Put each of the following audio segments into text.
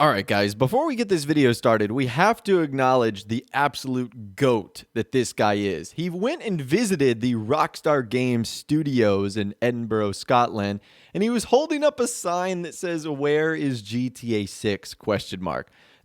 Alright guys, before we get this video started, we have to acknowledge the absolute GOAT that this guy is. He went and visited the Rockstar Games studios in Edinburgh, Scotland, and he was holding up a sign that says, "Where is GTA 6?" ?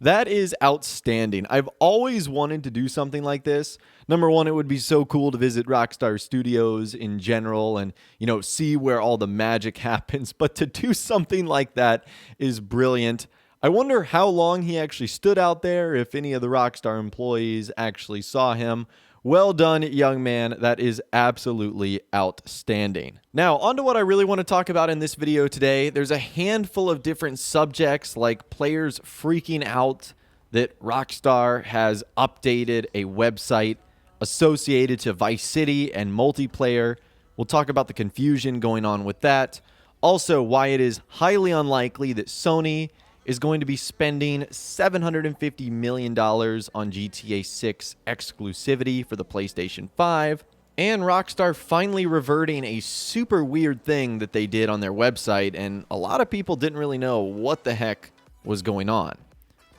That is outstanding. I've always wanted to do something like this. Number one, it would be so cool to visit Rockstar Studios in general and, see where all the magic happens. But to do something like that is brilliant. I wonder how long he actually stood out there, if any of the Rockstar employees actually saw him. Well done, young man. That is absolutely outstanding. Now, on to what I really want to talk about in this video today. There's a handful of different subjects, like players freaking out that Rockstar has updated a website associated to Vice City and multiplayer. We'll talk about the confusion going on with that. Also, why it is highly unlikely that Sony is going to be spending $750 million on GTA 6 exclusivity for the PlayStation 5, and Rockstar finally reverting a super weird thing that they did on their website, and a lot of people didn't really know what the heck was going on.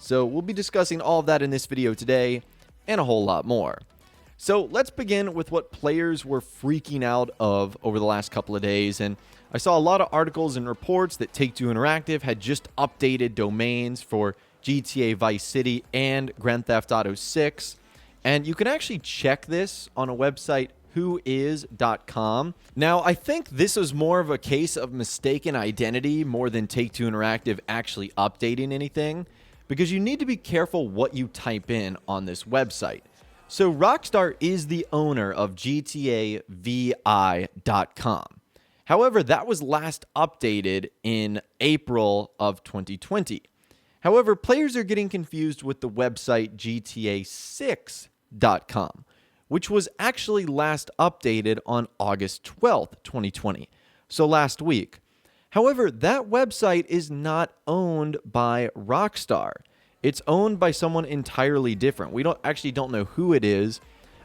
So we'll be discussing all of that in this video today, and a whole lot more. So let's begin with what players were freaking out of over the last couple of days, and I saw a lot of articles and reports that Take-Two Interactive had just updated domains for GTA Vice City and Grand Theft Auto 6, and you can actually check this on a website, whois.com. Now, I think this was more of a case of mistaken identity more than Take-Two Interactive actually updating anything, because you need to be careful what you type in on this website. So Rockstar is the owner of GTAVI.com. However, that was last updated in April of 2020. However, players are getting confused with the website GTA6.com, which was actually last updated on August 12th, 2020, so last week. However, that website is not owned by Rockstar. It's owned by someone entirely different. We don't know who it is.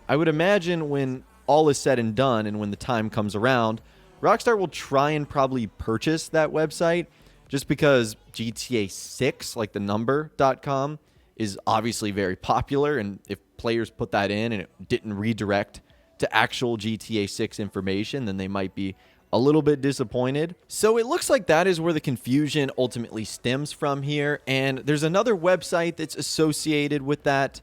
I would imagine when all is said and done and when the time comes around, Rockstar will try and probably purchase that website, just because GTA 6, like the number.com, is obviously very popular, and if players put that in and it didn't redirect to actual GTA 6 information, then they might be a little bit disappointed. So it looks like that is where the confusion ultimately stems from here, and there's another website that's associated with that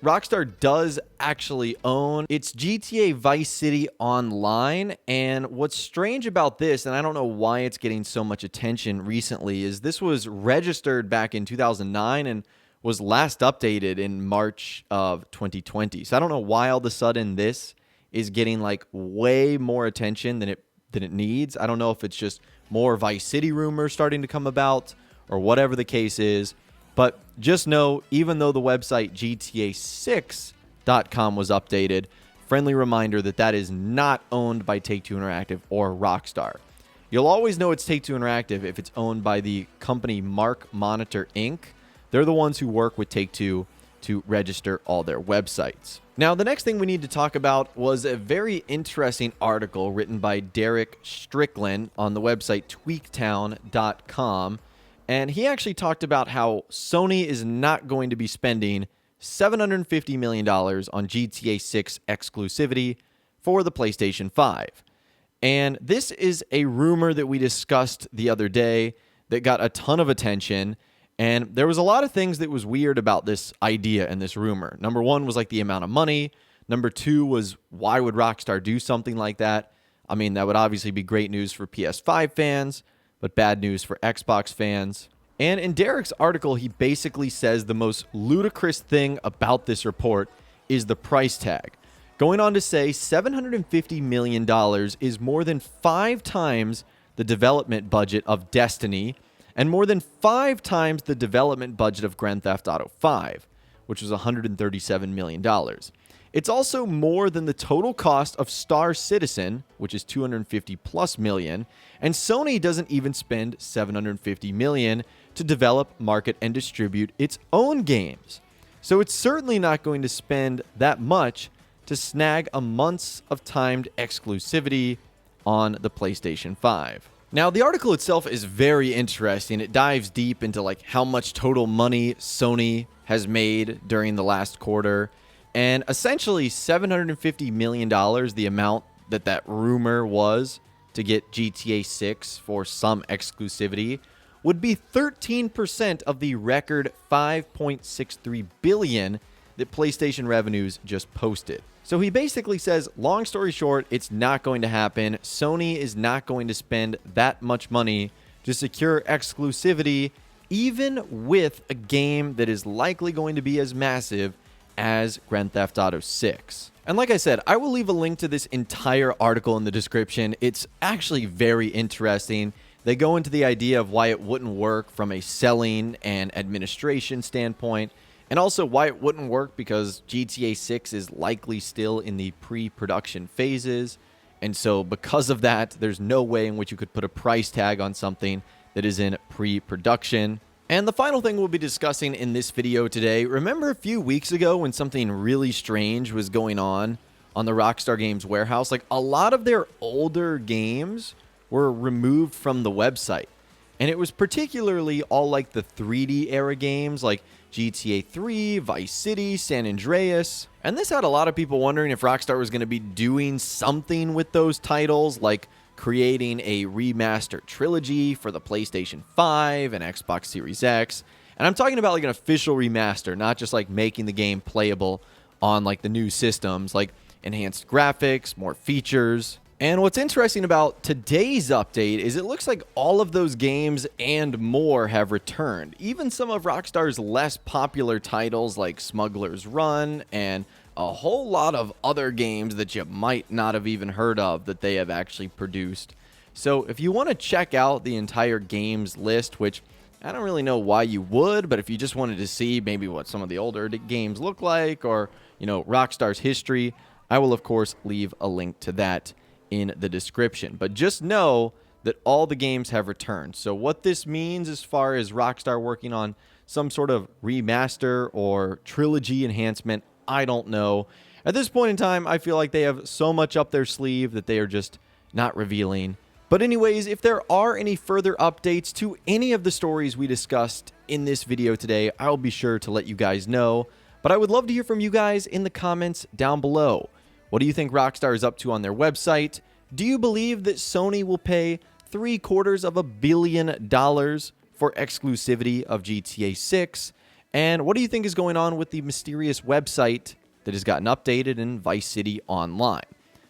Rockstar does actually own. It's GTA Vice City Online, and what's strange about this, and I don't know why it's getting so much attention recently, is this was registered back in 2009 and was last updated in March of 2020. So I don't know why all of a sudden this is getting like way more attention than it needs. I don't know if it's just more Vice City rumors starting to come about or whatever the case is. But just know, even though the website GTA6.com was updated, friendly reminder that is not owned by Take-Two Interactive or Rockstar. You'll always know it's Take-Two Interactive if it's owned by the company Mark Monitor Inc. They're the ones who work with Take-Two to register all their websites. Now, the next thing we need to talk about was a very interesting article written by Derek Strickland on the website tweaktown.com. And he actually talked about how Sony is not going to be spending $750 million on GTA 6 exclusivity for the PlayStation 5. And this is a rumor that we discussed the other day that got a ton of attention. And there was a lot of things that was weird about this idea and this rumor. Number one was like the amount of money. Number two was, why would Rockstar do something like that? I mean, that would obviously be great news for PS5 fans, but bad news for Xbox fans. And in Derek's article, he basically says the most ludicrous thing about this report is the price tag, going on to say $750 million is more than 5 times the development budget of Destiny and more than 5 times the development budget of Grand Theft Auto 5, which was $137 million. It's also more than the total cost of Star Citizen, which is $250+ million, and Sony doesn't even spend $750 million to develop, market, and distribute its own games. So it's certainly not going to spend that much to snag a months of timed exclusivity on the PlayStation 5. Now, the article itself is very interesting. It dives deep into like how much total money Sony has made during the last quarter, and essentially $750 million, the amount that rumor was to get GTA 6 for some exclusivity, would be 13% of the record $5.63 billion that PlayStation revenues just posted. So he basically says, long story short, it's not going to happen. Sony is not going to spend that much money to secure exclusivity, even with a game that is likely going to be as massive as Grand Theft Auto 6. And like I said, I will leave a link to this entire article in the description. It's actually very interesting. They go into the idea of why it wouldn't work from a selling and administration standpoint, and also why it wouldn't work because GTA 6 is likely still in the pre-production phases. And so because of that, there's no way in which you could put a price tag on something that is in pre-production. And the final thing we'll be discussing in this video today, remember a few weeks ago when something really strange was going on the Rockstar Games warehouse? Like, a lot of their older games were removed from the website. And it was particularly all like the 3D era games like GTA 3, Vice City, San Andreas. And this had a lot of people wondering if Rockstar was going to be doing something with those titles, like creating a remastered trilogy for the PlayStation 5 and Xbox Series X. And I'm talking about like an official remaster, not just like making the game playable on like the new systems, like enhanced graphics, more features. And what's interesting about today's update is it looks like all of those games and more have returned. Even some of Rockstar's less popular titles like Smuggler's Run and a whole lot of other games that you might not have even heard of that they have actually produced. So if you want to check out the entire games list, which I don't really know why you would, but if you just wanted to see maybe what some of the older games look like, or, you know, Rockstar's history, I will of course leave a link to that in the description. But just know that all the games have returned. So what this means as far as Rockstar working on some sort of remaster or trilogy enhancement, I don't know. At this point in time, I feel like they have so much up their sleeve that they are just not revealing. But anyways, if there are any further updates to any of the stories we discussed in this video today, I'll be sure to let you guys know. But I would love to hear from you guys in the comments down below. What do you think Rockstar is up to on their website? Do you believe that Sony will pay $750 million for exclusivity of GTA 6? And what do you think is going on with the mysterious website that has gotten updated in Vice City Online?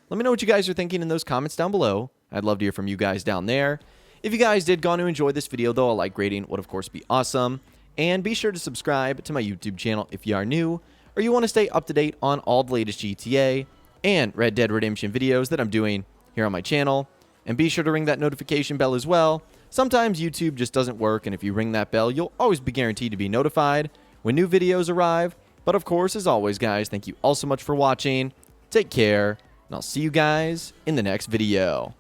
Let me know what you guys are thinking in those comments down below. I'd love to hear from you guys down there. If you guys did go on to enjoy this video, though, a like rating would of course be awesome. And be sure to subscribe to my YouTube channel if you are new, or you want to stay up to date on all the latest GTA and Red Dead Redemption videos that I'm doing here on my channel. And be sure to ring that notification bell as well. Sometimes YouTube just doesn't work, and if you ring that bell, you'll always be guaranteed to be notified when new videos arrive. But of course, as always, guys, thank you all so much for watching. Take care, and I'll see you guys in the next video.